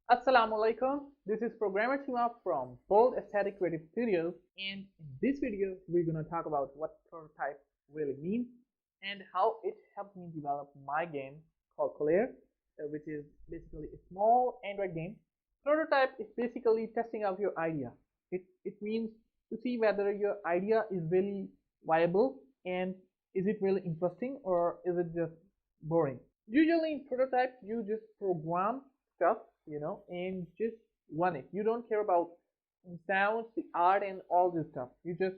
Assalamu alaikum. This is programmer Cheema from Bold Aesthetic Creative Studios, and in this video we're going to talk about what prototype really means and how it helped me develop my game called Colerr, which is basically a small Android game. Prototype is basically testing out your idea. It means to see whether your idea is really viable and is it really interesting or is it just boring. Usually in prototype you just program stuff, and just run it. You don't care about sounds, the art, and all this stuff. You just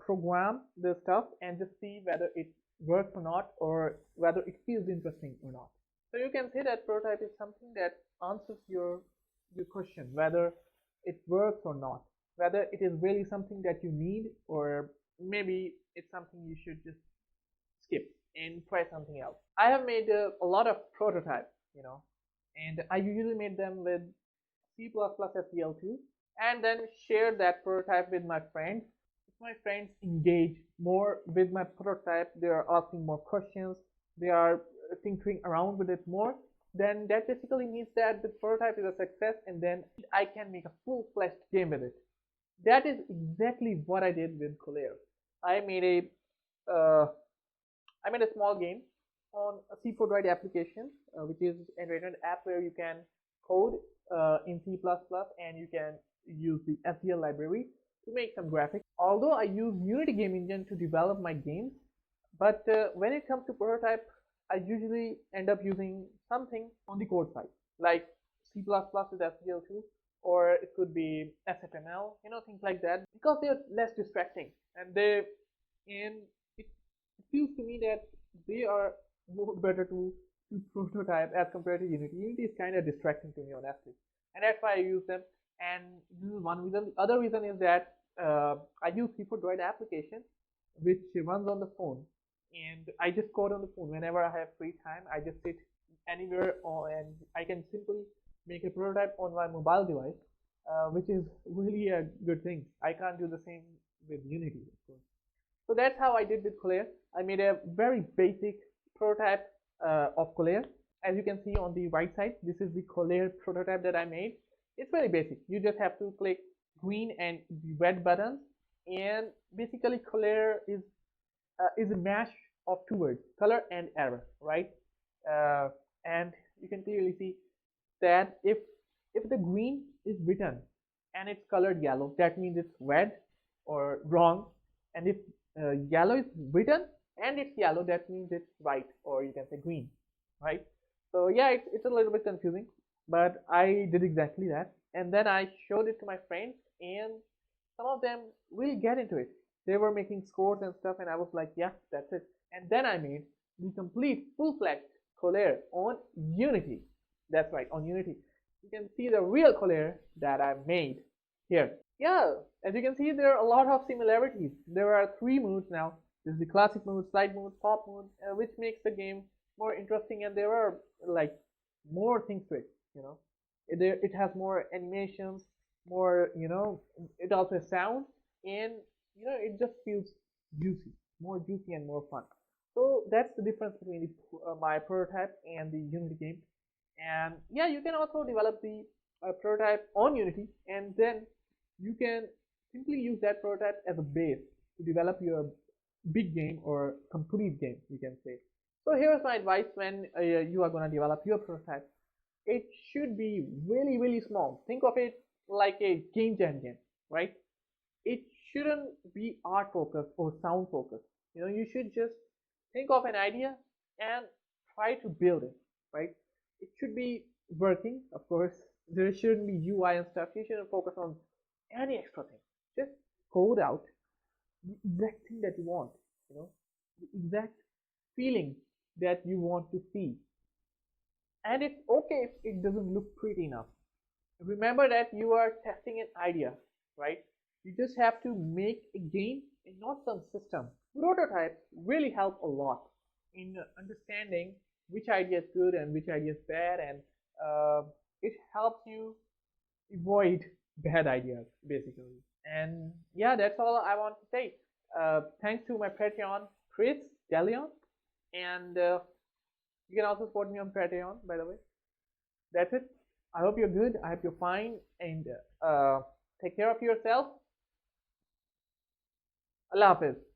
program the stuff and just see whether it works or not, or whether it feels interesting or not. So you can say that prototype is something that answers your question whether it works or not, whether it is really something that you need, or maybe it's something you should just skip and try something else. I have made a lot of prototypes, and I usually made them with C++ SDL2 and then share that prototype with my friends. If my friends engage more with my prototype, they are asking more questions, they are tinkering around with it more, then that basically means that the prototype is a success and then I can make a full-fledged game with it. That is exactly what I did with Colerr. I made a small game on a C4 application, which is Android app where you can code in C++ and you can use the SDL library to make some graphics. Although I use Unity game engine to develop my games, but when it comes to prototype, I usually end up using something on the code side, like C++ with SDL2, or it could be SFML, things like that, because they're less distracting and it feels to me that they are more better to prototype as compared to Unity. Unity is kind of distracting to me, honestly, and that's why I use them. And this is one reason. The other reason is that I use C4 application, which runs on the phone, and I just code on the phone whenever I have free time. I just sit anywhere, and I can simply make a prototype on my mobile device, which is really a good thing. I can't do the same with Unity, of course. So that's how I did with Colerr. I made a very basic prototype of Colerr. As you can see on the right side, this is the Colerr prototype that I made. It's very basic. You just have to click green and the red buttons, and basically Colerr is a mash of two words, color and error, right? And you can clearly see that if the green is written and it's colored yellow, that means it's red or wrong, and if yellow is written and it's yellow, that means it's right, or you can say green, right? So yeah, it's a little bit confusing, but I did exactly that, and then I showed it to my friends, and some of them really get into it. They were making scores and stuff, and I was like, yeah, that's it. And then I made the complete full-fledged Colerr on Unity. That's right, on Unity. You can see the real Colerr that I made here. Yeah, as you can see, there are a lot of similarities. There are three modes now. There's the classic mode, slide mode, pop mode, which makes the game more interesting, and there are like more things to it. It has more animations, more, it also has sound, and it just feels juicy, more juicy and more fun. So that's the difference between my prototype and the Unity game. And yeah, you can also develop the prototype on Unity, and then you can simply use that prototype as a base to develop your big game or complete game, you can say. So here's my advice when you are going to develop your prototype. It should be really, really small. Think of it like a game jam game, right? It shouldn't be art focused or sound focused. You should just think of an idea and try to build it, right? It should be working, of course. There shouldn't be UI and stuff. You shouldn't focus on any extra thing. Just code out the exact thing that you want, the exact feeling that you want to see. And it's okay if it doesn't look pretty enough. Remember that you are testing an idea, right? You just have to make a game and not some system. Prototypes really help a lot in understanding which idea is good and which idea is bad, and it helps you avoid bad ideas, basically. And yeah, that's all I want to say. Thanks to my Patreon, Chris Delion, and you can also support me on Patreon, by the way. That's it. I hope you're good. I hope you're fine, and take care of yourself. Allah Hafiz.